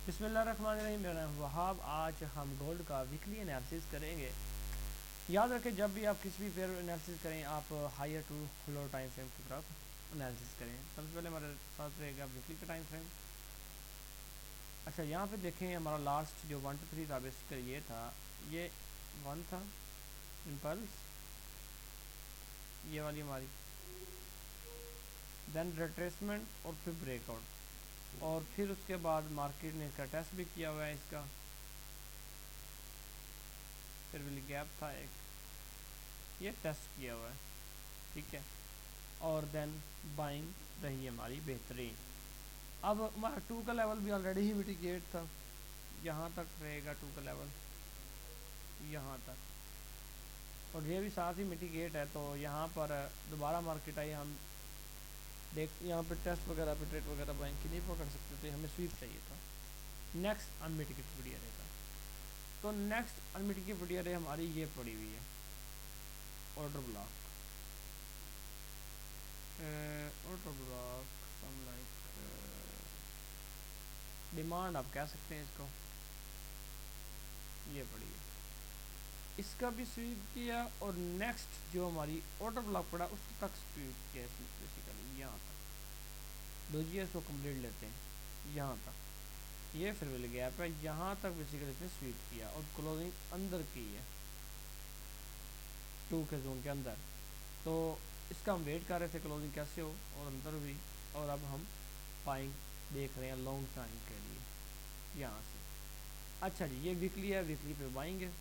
बिस्मिल्लाहिर्रहमानिर्रहीम। मेरा नाम वहाब। आज हम गोल्ड का वीकली एनालिसिस करेंगे। याद रखें, जब भी आप किसी भी फेयर एनालिसिस करें आप higher to lower time frame की तरफ एनालिसिस करें। सबसे पहले हमारे साथ रहेगा वीकली का टाइम फ्रेम। अच्छा, यहाँ पे देखें हमारा लास्ट जो 1 to 3 था बेसिकली ये था, ये 1 था इम्पल्स, ये वाली हमारी, देन रिट्रेसमेंट और फिर ब्रेकआउट, और फिर उसके बाद मार्केट ने इसका टेस्ट भी किया हुआ है इसका, फिर वाली गैप था एक, ये टेस्ट किया हुआ है, ठीक है, और देन बाइंग रही हमारी बेहतरीन। अब हमारा 2 का लेवल भी ऑलरेडी ही मिटिगेट था, यहाँ तक रहेगा 2 का लेवल, यहाँ तक, और ये भी साथ ही मिटिगेट है। तो यहाँ पर दोबारा मार्केट आई, हम देख यहाँ पे टेस्ट वगैरह पे ट्रेड वगैरह बाइंग की नहीं पकड़ सकते थे, हमें स्वीप चाहिए था। नेक्स्ट अनमिटिगेट वीडियो रहेगा, तो नेक्स्ट अनमिटिगेट वीडियो रे हमारी ये पड़ी हुई है order block, order block some like demand आप कह सकते हैं इसको, ये पड़ी है, इसका भी स्वीप किया, और नेक्स्ट जो हमारी ऑर्डर ब्लॉक पड़ा उस तक स्वीप किया बेसिकली, यहाँ तक दोजिए इसको कंप्लीट लेते हैं, यहाँ तक ये फिर मिल गया पे, यहाँ तक बेसिकली इसने स्वीप किया और क्लोजिंग अंदर की है 2 के जोन के अंदर। तो इसका हम वेट कर रहे थे क्लोजिंग कैसे हो, और अंदर हुई, और अब हम बाइंग देख रहे हैं लॉन्ग टाइम के लिए यहाँ से। अच्छा जी, ये वीकली है, वीकली पे बाइंग है।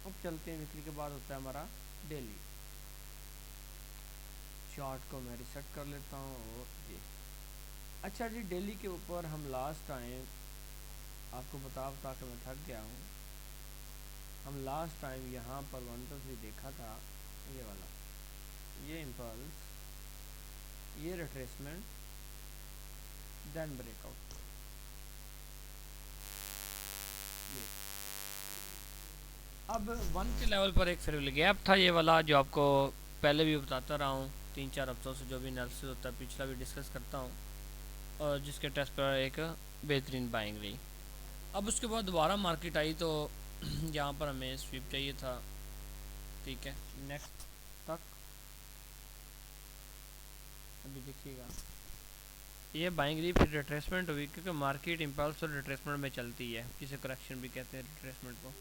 अब चलते हैं वीकली के बाद होता है हमारा डेली। चार्ट को मैं रिसेट कर लेता हूँ, और ये अच्छा जी, डेली के ऊपर हम लास्ट टाइम आपको बता के मैं थक गया हूँ, हम लास्ट टाइम यहाँ पर 1 to 3 देखा था, ये वाला, ये इम्पल्स, ये रिट्रेसमेंट, देन ब्रेकआउट, ये अब 1 के लेवल पर एक फिर गैप था, ये वाला जो आपको पहले भी बताता रहा हूँ 3-4 हफ्तों से, जो भी एनालिसिस होता है पिछला भी डिस्कस करता हूँ, और जिसके टेस्ट पर एक बेहतरीन बाइंग रही। अब उसके बाद दोबारा मार्केट आई, तो यहाँ पर हमें स्वीप चाहिए था, ठीक है, नेक्स्ट तक। अभी देखिएगा ये बाइंग रही, फिर रिट्रेसमेंट हुई, क्योंकि मार्केट इम्पल्स और रिट्रेसमेंट में चलती है, किसी करेक्शन भी कहते हैं रिट्रेसमेंट को।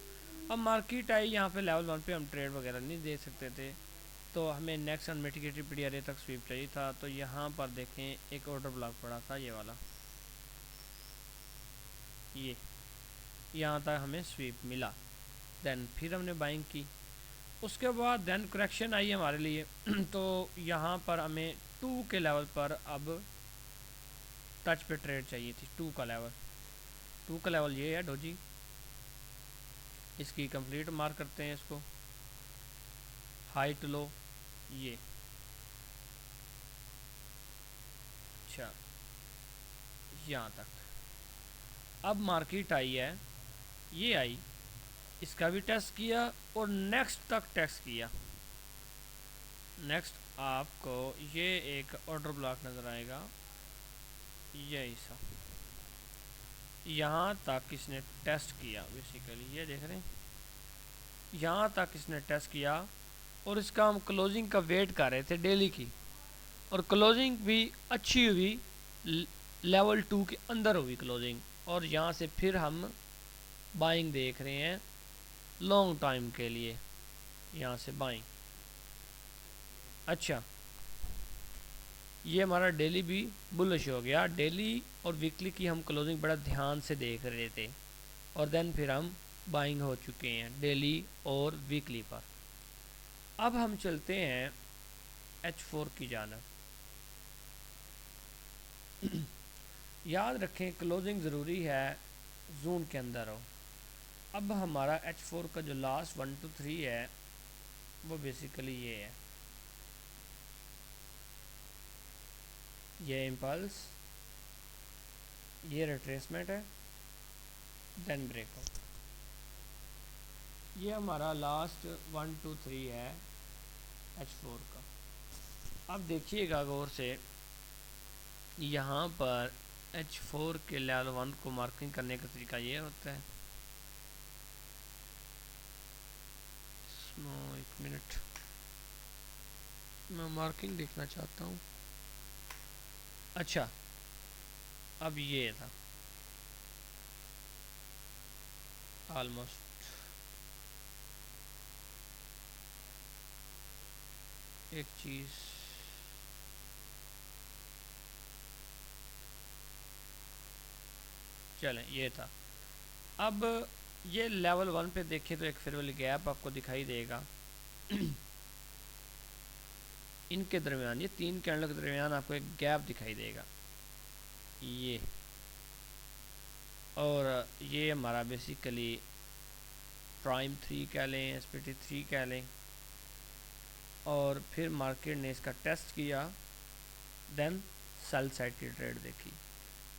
अब मार्केट आई यहाँ पे लेवल 1 पे हम ट्रेड वगैरह नहीं दे सकते थे, तो हमें नेक्स्ट अनमिटिगेटेड पीडीआरए तक स्वीप चाहिए था। तो यहाँ पर देखें एक ऑर्डर ब्लॉक पड़ा था, ये वाला, ये यहाँ तक हमें स्वीप मिला, देन फिर हमने बाइंग की, उसके बाद देन करेक्शन आई हमारे लिए तो यहाँ पर हमें 2 के लेवल पर अब टच पे ट्रेड चाहिए थी। 2 का लेवल, 2 का लेवल ये है डोजी, इसकी कंप्लीट मार्क करते हैं इसको, हाई टू लो, ये अच्छा यहाँ तक। अब मार्केट आई है, ये आई, इसका भी टेस्ट किया और नेक्स्ट तक टेस्ट किया। नेक्स्ट आपको ये एक ऑर्डर ब्लॉक नज़र आएगा, यही सा, यहाँ तक इसने टेस्ट किया बेसिकली, ये देख रहे हैं, यहाँ तक इसने टेस्ट किया, और इसका हम क्लोजिंग का वेट कर रहे थे डेली की, और क्लोजिंग भी अच्छी हुई, लेवल 2 के अंदर हुई क्लोजिंग, और यहाँ से फिर हम बाइंग देख रहे हैं लॉन्ग टाइम के लिए, यहाँ से बाइंग। अच्छा, ये हमारा डेली भी बुलिश हो गया, डेली और वीकली की हम क्लोजिंग बड़ा ध्यान से देख रहे थे, और देन फिर हम बाइंग हो चुके हैं डेली और वीकली पर। अब हम चलते हैं H4 की जानब। याद रखें क्लोजिंग ज़रूरी है जोन के अंदर हो। अब हमारा H4 का जो लास्ट 1 to 3 है वो बेसिकली ये है, ये इम्पल्स, ये रिट्रेसमेंट है, देन ब्रेकआउट, ये हमारा लास्ट 1 to 3 है H4 का। अब देखिएगा गौर से, यहाँ पर H4 के लेवल 1 को मार्किंग करने का तरीका ये होता है। एक मिनट, मैं मार्किंग देखना चाहता हूँ। अच्छा, अब ये था ऑलमोस्ट, एक चीज़ चलें, ये था। अब ये लेवल 1 पे देखें तो एक फिर वाली गैप आपको दिखाई देगा इनके दरमियान, ये 3 कैंडल के दरमियान आपको एक गैप दिखाई देगा ये, और ये हमारा बेसिकली प्राइम 3 कह लें, SPT 3 कह लें। और फिर मार्केट ने इसका टेस्ट किया, देन सेल साइड की ट्रेड देखी।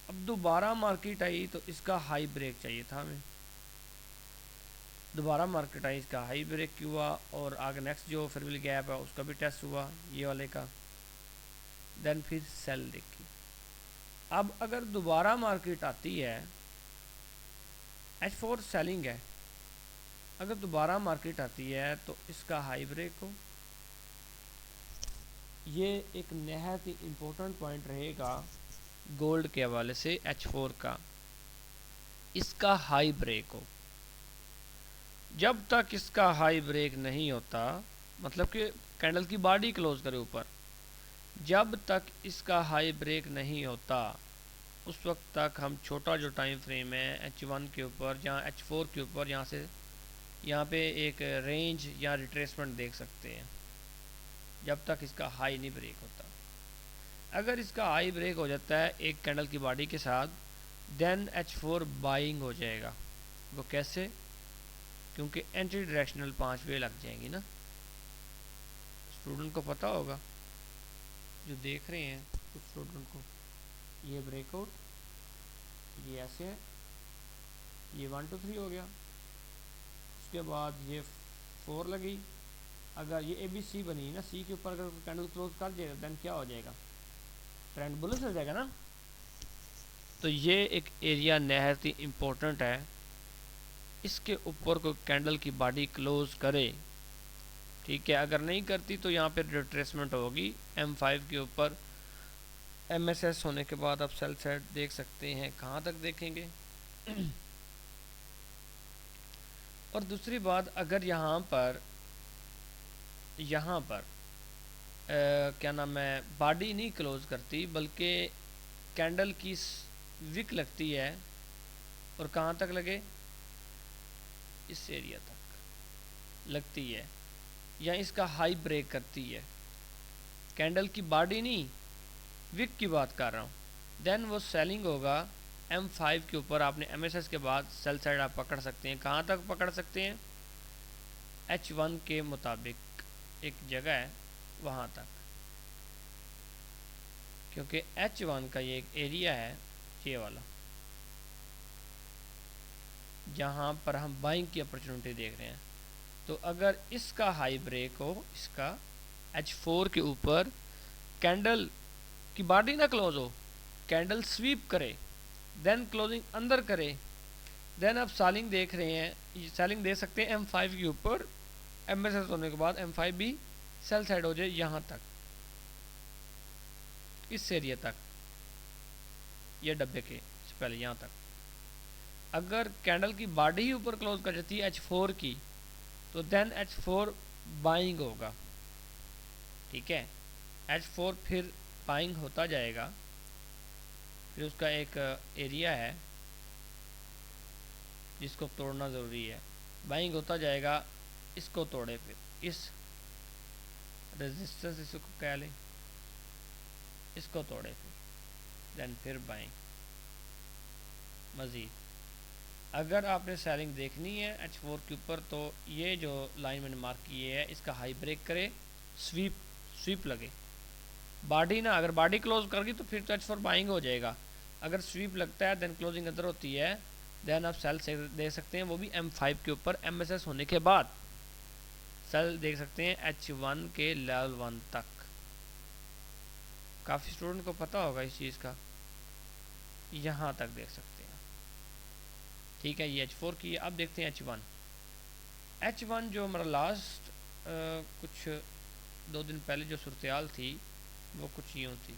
अब दोबारा मार्केट आई तो इसका हाई ब्रेक चाहिए था हमें, दोबारा मार्केट आई, इसका हाई ब्रेक हुआ और आगे नेक्स्ट जो फिर वाली गैप है उसका भी टेस्ट हुआ ये वाले का, देन फिर सेल देखी। अब अगर दोबारा मार्केट आती है, H4 सेलिंग है, अगर दोबारा मार्केट आती है तो इसका हाई ब्रेक हो, ये एक नहायत ही इम्पोर्टेंट पॉइंट रहेगा गोल्ड के हवाले से। H4 का इसका हाई ब्रेक हो, जब तक इसका हाई ब्रेक नहीं होता, मतलब कि कैंडल की बॉडी क्लोज करे ऊपर, जब तक इसका हाई ब्रेक नहीं होता उस वक्त तक हम छोटा जो टाइम फ्रेम है H1 के ऊपर, जहाँ H4 के ऊपर, यहाँ से यहाँ पे एक रेंज या रिट्रेसमेंट देख सकते हैं, जब तक इसका हाई नहीं ब्रेक होता। अगर इसका हाई ब्रेक हो जाता है एक कैंडल की बॉडी के साथ, देन H4 बाइंग हो जाएगा। वो कैसे? क्योंकि एंटी डायरेक्शनल 5 वे लग जाएंगी ना, स्टूडेंट को पता होगा, जो देख रहे हैं कुछ स्टूडेंट को, ये ब्रेकआउट, ये ऐसे है, ये 1 2 3 हो गया, उसके बाद ये 4 लगी, अगर ये ABC बनी ना, C के ऊपर अगर कैंडल क्लोज कर जाएगा देन क्या हो जाएगा, ट्रेंड बुलिश हो जाएगा ना। तो ये एक एरिया नहायत ही इम्पोर्टेंट है, इसके ऊपर कोई कैंडल की बॉडी क्लोज करे, ठीक है, अगर नहीं करती तो यहाँ पर रिट्रेसमेंट होगी M5 के ऊपर। MSS होने के बाद आप सेल साइड देख सकते हैं, कहाँ तक देखेंगे और दूसरी बात, अगर यहाँ पर क्या नाम है, बॉडी नहीं क्लोज करती बल्कि कैंडल की विक लगती है, और कहाँ तक लगे, इस एरिया तक लगती है, या इसका हाई ब्रेक करती है, कैंडल की बॉडी नहीं, विक की बात कर रहा हूँ, देन वो सेलिंग होगा M5 के ऊपर। आपने MSS के बाद सेल साइड आप पकड़ सकते हैं, कहाँ तक पकड़ सकते हैं, H1 के मुताबिक एक जगह है वहाँ तक, क्योंकि H1 का ये एक एरिया है, ये वाला, जहाँ पर हम बाइंग की अपॉर्चुनिटी देख रहे हैं। तो अगर इसका हाई ब्रेक हो, इसका H4 के ऊपर, कैंडल की बॉडी ना क्लोज हो, कैंडल स्वीप करे, देन क्लोजिंग अंदर करे, देन आप सेलिंग देख रहे हैं, सेलिंग दे सकते हैं M5 के ऊपर, MSS होने के बाद M5 भी सेल साइड हो जाए यहाँ तक, इस एरिया तक, ये डब्बे के से पहले यहाँ तक। अगर कैंडल की बॉडी ही ऊपर क्लोज कर जाती है H4 की, तो देन H4 बाइंग होगा, ठीक है, H4 फिर बाइंग होता जाएगा, फिर उसका एक एरिया है जिसको तोड़ना ज़रूरी है, बाइंग होता जाएगा, इसको तोड़े, फिर इस रेजिस्टेंस इसको कह लें, इसको तोड़े, फिर बाइंग मज़ीद। अगर आपने सेलिंग देखनी है H4 के ऊपर, तो ये जो लाइन मैंने मार्क की है, इसका हाई ब्रेक करे, स्वीप लगे, बॉडी ना, अगर बॉडी क्लोज कर गई तो फिर तो H4 बाइंग हो जाएगा, अगर स्वीप लगता है देन क्लोजिंग अंदर होती है, देन आप सेल से देख सकते हैं, वो भी M5 के ऊपर, MSS होने के बाद सेल देख सकते हैं H1 के लेवल 1 तक। काफ़ी स्टूडेंट को पता होगा इस चीज़ का। यहाँ तक देख सकते हैं। ठीक है, ये H4 की। अब देखते हैं H1। H1 जो हमारा लास्ट कुछ 2 दिन पहले जो सूरत थी वो कुछ यूँ थी।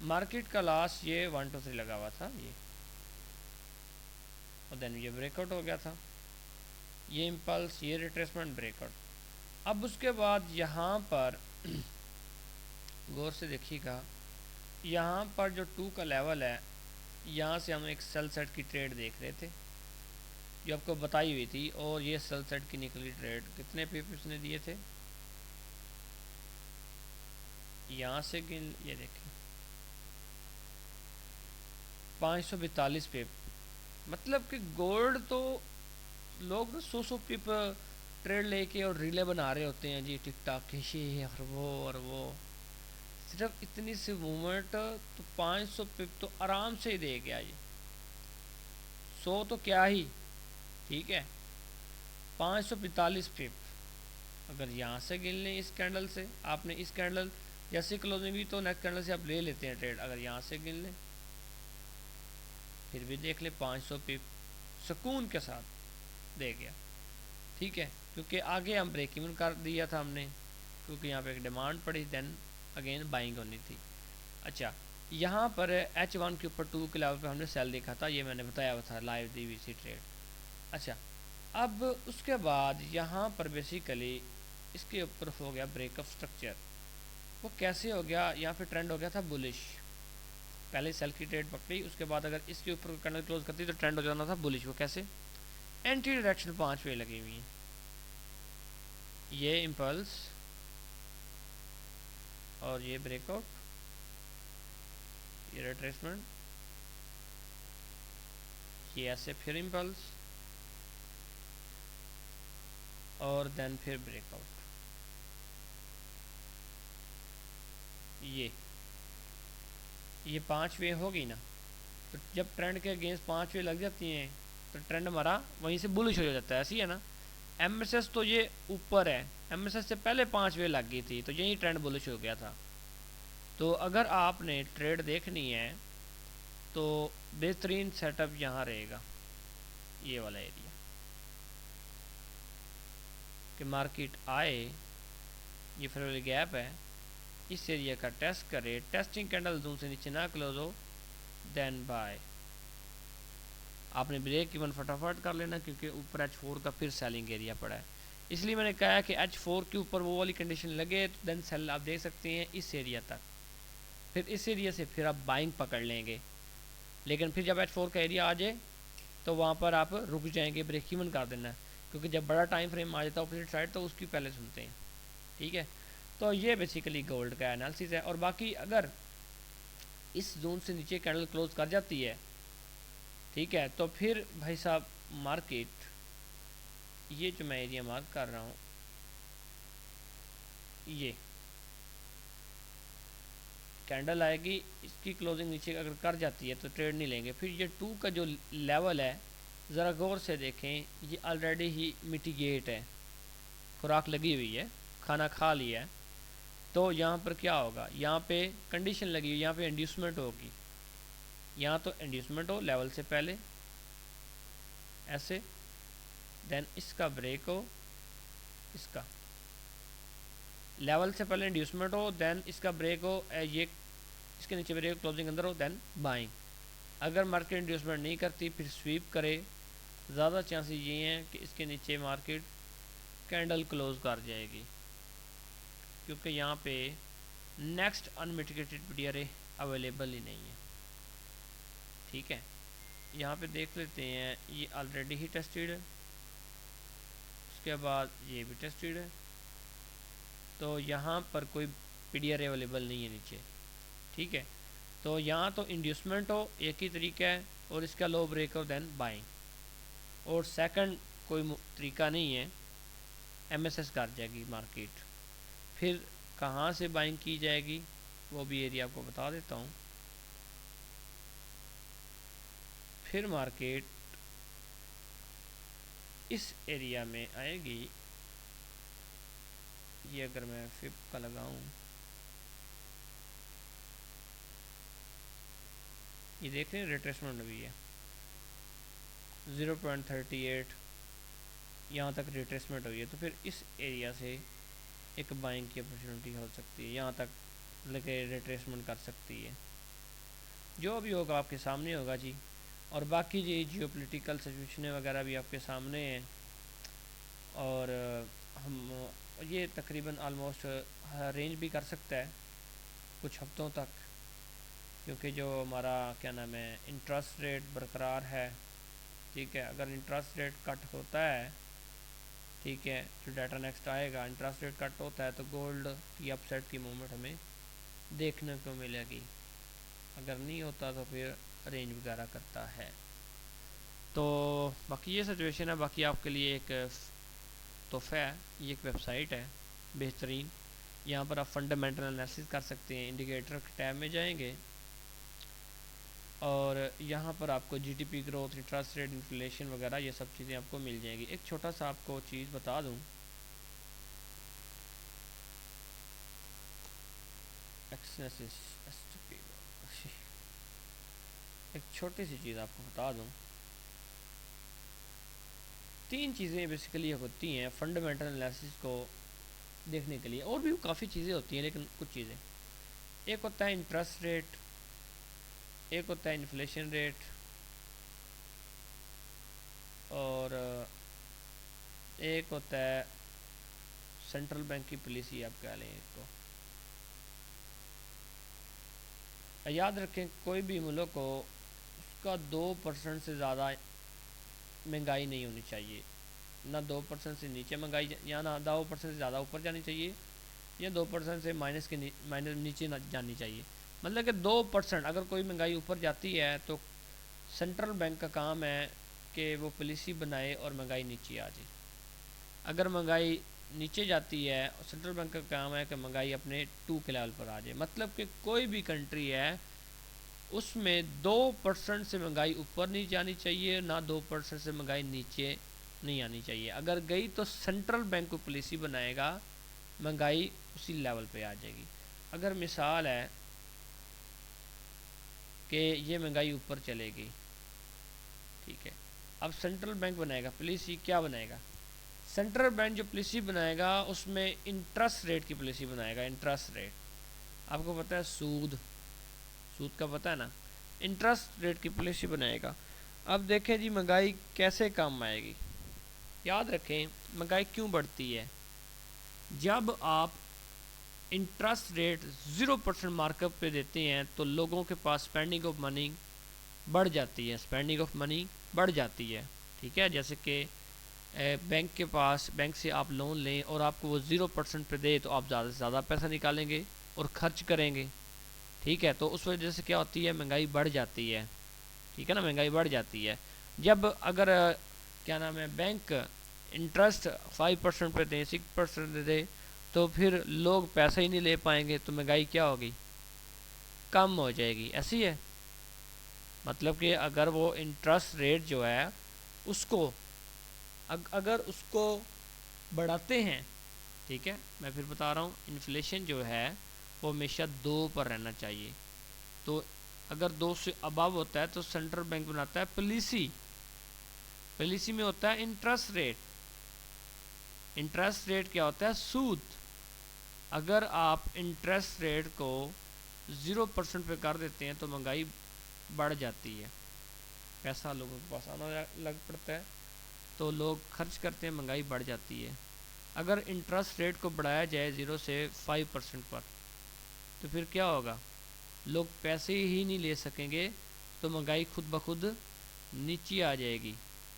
मार्केट का लास्ट ये 1 2 3 लगा हुआ था ये, और देन ये ब्रेकआउट हो गया था, ये इम्पल्स, ये रिट्रेसमेंट, ब्रेकआउट। अब उसके बाद यहाँ पर गौर से देखिएगा, यहाँ पर जो 2 का लेवल है, यहाँ से हम एक सेल सेट की ट्रेड देख रहे थे जो आपको बताई हुई थी, और ये सेल सेट की निकली ट्रेड। कितने पिप इसने दिए थे, यहाँ से गिन, ये देखें 542 पिप। मतलब कि गोल्ड तो लोग 100 पिप ट्रेड लेके और रीले बना रहे होते हैं जी, टिक टाक के ये और वो सिर्फ इतनी सी मूवमेंट, तो 500 पिप तो आराम से ही दे गया ये, 100 तो क्या ही। ठीक है, 545 पिप अगर यहाँ से गिन लें इस कैंडल से, आपने इस कैंडल जैसे क्लोजिंग भी तो नेक्स्ट कैंडल से आप ले लेते हैं ट्रेड, अगर यहाँ से गिन लें फिर भी देख ले 500 पिप सुकून के साथ दे गया। ठीक है, क्योंकि आगे हम ब्रेक इवन कर दिया था हमने, क्योंकि यहाँ पे एक डिमांड पड़ी, देन अगेन बाइंग होनी थी। अच्छा, यहाँ पर H1 के ऊपर 2 के लेवल पे हमने सेल देखा था, ये मैंने बताया हुआ था लाइव DVC ट्रेड। अच्छा, अब उसके बाद यहाँ पर बेसिकली इसके ऊपर हो गया ब्रेकअप स्ट्रक्चर। वो कैसे हो गया, यहाँ पे ट्रेंड हो गया था बुलिश, पहले सेल की ट्रेड पकड़ी, उसके बाद अगर इसके ऊपर कैंडल क्लोज करती तो ट्रेंड हो जाना था बुलिश। वो कैसे, एंटी डायरेक्शन 5 वे लगी हुई हैं, ये इम्पल्स और ये ब्रेकआउट, ये रिट्रेसमेंट, ये ऐसे फिर इम्पल्स और देन फिर ब्रेकआउट। ये 5 वे हो गई ना, तो जब ट्रेंड के अगेंस्ट 5 वे लग जाती हैं तो ट्रेंड हमारा वहीं से बुलिश हो जाता है, ऐसी है ना। MSS तो ये ऊपर है, MSS से पहले 5 वे लग गई थी तो यही ट्रेंड बुलिश हो गया था। तो अगर आपने ट्रेड देखनी है तो बेहतरीन सेटअप यहाँ रहेगा, ये वाला एरिया कि मार्केट आए, ये फेवरेबल गैप है, इस एरिया का टेस्ट करे, टेस्टिंग कैंडल जोन से नीचे ना क्लोज हो, देन बाय। आपने ब्रेक इवन फटाफट कर लेना, क्योंकि ऊपर H4 का फिर सेलिंग एरिया पड़ा है, इसलिए मैंने कहा कि H4 के ऊपर वो वाली कंडीशन लगे तो देन सेल आप देख सकते हैं इस एरिया तक, फिर इस एरिया से फिर आप बाइंग पकड़ लेंगे। लेकिन फिर जब H4 का एरिया आ जाए तो वहाँ पर आप रुक जाएंगे, ब्रेक इवन कर देना है, क्योंकि जब बड़ा टाइम फ्रेम आ जाता है ऑपोजिट साइड तो उसकी पहले सुनते हैं। ठीक है, तो ये बेसिकली गोल्ड का एनालिसिस है। और बाकी अगर इस जोन से नीचे कैंडल क्लोज कर जाती है, ठीक है, तो फिर भाई साहब मार्केट, ये जो मैं एरिया मार्क कर रहा हूँ, ये कैंडल आएगी, इसकी क्लोजिंग नीचे अगर कर जाती है तो ट्रेड नहीं लेंगे। फिर ये 2 का जो लेवल है ज़रा गौर से देखें, ये ऑलरेडी ही मिटिगेट है, खुराक लगी हुई है, खाना खा लिया है। तो यहाँ पर क्या होगा, यहाँ पे कंडीशन लगी हुई, यहाँ पे इंड्यूसमेंट होगी, यहाँ तो इंड्यूसमेंट हो लेवल से पहले ऐसे, देन इसका ब्रेक हो, इसका लेवल से पहले इंड्यूसमेंट हो, देन इसका ब्रेक हो, ये इसके नीचे ब्रेक, क्लोजिंग अंदर हो, देन बाइंग। अगर मार्केट इंड्यूसमेंट नहीं करती फिर स्वीप करे, ज़्यादा चांसेस ये हैं कि इसके नीचे मार्केट कैंडल क्लोज कर जाएगी, क्योंकि यहाँ पे नेक्स्ट अनमिटिगेटेड पीडीआरए अवेलेबल ही नहीं है। ठीक है, यहाँ पे देख लेते हैं, ये ऑलरेडी ही टेस्टेड है, उसके बाद ये भी टेस्टेड है, तो यहाँ पर कोई पीडीआरए अवेलेबल नहीं है नीचे। ठीक है, तो यहाँ तो इंड्यूसमेंट हो, एक ही तरीका है, और इसका लो ब्रेक हो देन बाइंग, और सेकंड कोई तरीका नहीं है, MSS कर जाएगी मार्केट। फिर कहाँ से बाइंग की जाएगी वो भी एरिया आपको बता देता हूँ। फिर मार्केट इस एरिया में आएगी, ये अगर मैं 5 का लगाऊं, ये देख रहे हैं रिट्रेसमेंट हुई है 0.38 यहाँ तक रिट्रेसमेंट हुई है। तो फिर इस एरिया से एक बाइंग की अपॉर्चुनिटी हो सकती है, यहाँ तक लेके रिट्रेसमेंट कर सकती है। जो भी होगा आपके सामने होगा जी। और बाकी जी जियोपॉलिटिकल सिचुएशन वगैरह भी आपके सामने हैं। और हम ये तकरीबन आलमोस्ट रेंज भी कर सकता है कुछ हफ्तों तक, क्योंकि जो हमारा क्या नाम है इंटरेस्ट रेट बरकरार है। ठीक है, अगर इंटरेस्ट रेट कट होता है, ठीक है, जो डाटा नेक्स्ट आएगा इंटरेस्ट रेट कट होता है तो गोल्ड की अपसाइड की मूवमेंट हमें देखने को मिलेगी। अगर नहीं होता तो फिर रेंज वगैरह करता है। तो बाकी ये सिचुएशन है। बाकी आपके लिए एक तोहफा है, ये एक वेबसाइट है बेहतरीन। यहाँ पर आप फंडामेंटल एनालिसिस कर सकते हैं। इंडिकेटर के टैब में जाएंगे और यहाँ पर आपको GDP growth, interest rate, inflation वगैरह ये सब चीज़ें आपको मिल जाएंगी। एक छोटा सा आपको चीज़ बता दूँ, एक छोटी सी चीज़ आपको बता दूँ। 3 चीज़ें बेसिकली होती हैं फंडामेंटल एनालिसिस को देखने के लिए। और भी काफ़ी चीज़ें होती हैं लेकिन कुछ चीज़ें, एक होता है इंटरेस्ट रेट, एक होता है इन्फ्लेशन रेट, और एक होता है सेंट्रल बैंक की पॉलिसी। आप कह लें इसको। याद रखें कोई भी मुल्क को उसका 2% से ज़्यादा महंगाई नहीं होनी चाहिए, ना 2% से नीचे महंगाई, या ना 2% से ज़्यादा ऊपर जानी चाहिए, या 2% से माइनस नीचे ना जानी चाहिए। मतलब कि 2% अगर कोई महंगाई ऊपर जाती है तो सेंट्रल बैंक का काम है कि वो पॉलिसी बनाए और महंगाई नीचे आ जाए। अगर महंगाई नीचे जाती है, सेंट्रल बैंक का काम है कि महंगाई अपने 2 के लेवल पर आ जाए। मतलब कि कोई भी कंट्री है उसमें 2% से महंगाई ऊपर नहीं जानी चाहिए, ना 2% से महंगाई नीचे नहीं आनी चाहिए। अगर गई तो सेंट्रल बैंक को पॉलिसी बनाएगा, महंगाई उसी लेवल पे आ जाएगी। अगर मिसाल है कि ये महंगाई ऊपर चलेगी, ठीक है, अब सेंट्रल बैंक बनाएगा पॉलिसी, क्या बनाएगा? सेंट्रल बैंक जो पॉलिसी बनाएगा उसमें इंटरेस्ट रेट की पॉलिसी बनाएगा। इंटरेस्ट रेट आपको पता है, सूद का पता है ना, इंटरेस्ट रेट की पॉलिसी बनाएगा। अब देखें जी महंगाई कैसे कम आएगी। याद रखें महंगाई क्यों बढ़ती है, जब आप इंटरेस्ट रेट 0% मार्कअप पे देते हैं तो लोगों के पास स्पेंडिंग ऑफ मनी बढ़ जाती है। स्पेंडिंग ऑफ मनी बढ़ जाती है, ठीक है। जैसे कि बैंक के पास, बैंक से आप लोन लें और आपको वो 0% पे दे तो आप ज़्यादा से ज़्यादा पैसा निकालेंगे और ख़र्च करेंगे, ठीक है। तो उस वजह से क्या होती है, महंगाई बढ़ जाती है, ठीक है ना, महंगाई बढ़ जाती है। जब अगर क्या नाम है बैंक इंटरेस्ट 5% पे दें, 6% दे तो फिर लोग पैसा ही नहीं ले पाएंगे, तो महंगाई क्या होगी, कम हो जाएगी। ऐसी है मतलब कि अगर वो इंटरेस्ट रेट जो है उसको अगर उसको बढ़ाते हैं, ठीक है, मैं फिर बता रहा हूँ, इन्फ्लेशन जो है वो हमेशा 2 पर रहना चाहिए। तो अगर 2 से अबव होता है तो सेंट्रल बैंक बनाता है पॉलिसी। पॉलिसी में होता है इंटरेस्ट रेट। इंटरेस्ट रेट क्या होता है, सूद। अगर आप इंटरेस्ट रेट को 0% पे कर देते हैं तो महंगाई बढ़ जाती है, पैसा लोगों के पास आना लग पड़ता है तो लोग खर्च करते हैं, महंगाई बढ़ जाती है। अगर इंटरेस्ट रेट को बढ़ाया जाए 0 से 5% पर तो फिर क्या होगा, लोग पैसे ही नहीं ले सकेंगे तो महंगाई खुद ब खुद नीचे आ जाएगी।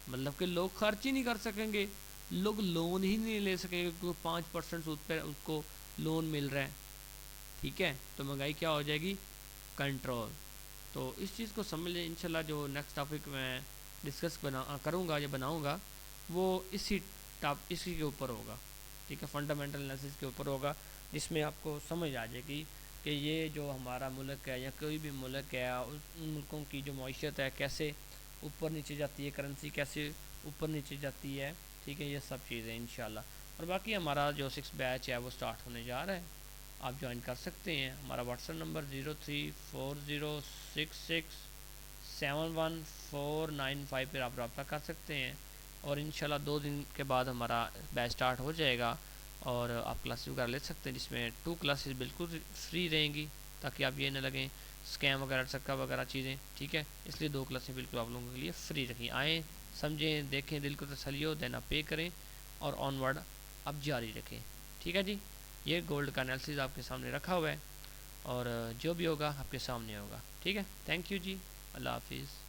मतलब कि लोग खर्च ही नहीं कर सकेंगे, लोग लोन ही नहीं ले सकेंगे क्योंकि 5% सूद पर उसको लोन मिल रहा है, ठीक है। तो महंगाई क्या हो जाएगी, कंट्रोल। तो इस चीज़ को समझ लें। इंशाल्लाह जो नेक्स्ट टॉपिक मैं डिस्कस करूँगा या बनाऊँगा वो इसी के ऊपर होगा, ठीक है, फंडामेंटल एनालिसिस के ऊपर होगा, जिसमें आपको समझ आ जाएगी कि ये जो हमारा मुल्क है या कोई भी मुल्क है, उन मुल्कों की जो मईशत है कैसे ऊपर नीचे जाती है, करेंसी कैसे ऊपर नीचे जाती है, ठीक है, ये सब चीज़ें इंशाल्लाह। और बाकी हमारा जो 6 बैच है वो स्टार्ट होने जा रहा है, आप ज्वाइन कर सकते हैं। हमारा व्हाट्सएप नंबर 034066 719495 पर आप रब्ता कर सकते हैं। और इंशाल्लाह 2 दिन के बाद हमारा बैच स्टार्ट हो जाएगा और आप क्लासेस वगैरह ले सकते हैं, जिसमें 2 क्लासेस बिल्कुल फ्री रहेंगी, ताकि आप ये ना लगें स्कैम वगैरह सक्का वगैरह चीज़ें, ठीक है। इसलिए 2 क्लासें बिल्कुल आप लोगों के लिए फ्री रखी। आएँ, समझें, देखें, दिल को तसल्ली हो, देन आप पे करें और ऑनवर्ड आप जारी रखें, ठीक है जी। ये गोल्ड का एनालिसिस आपके सामने रखा हुआ है और जो भी होगा आपके सामने होगा, ठीक है। थैंक यू जी, अल्लाह हाफिज़।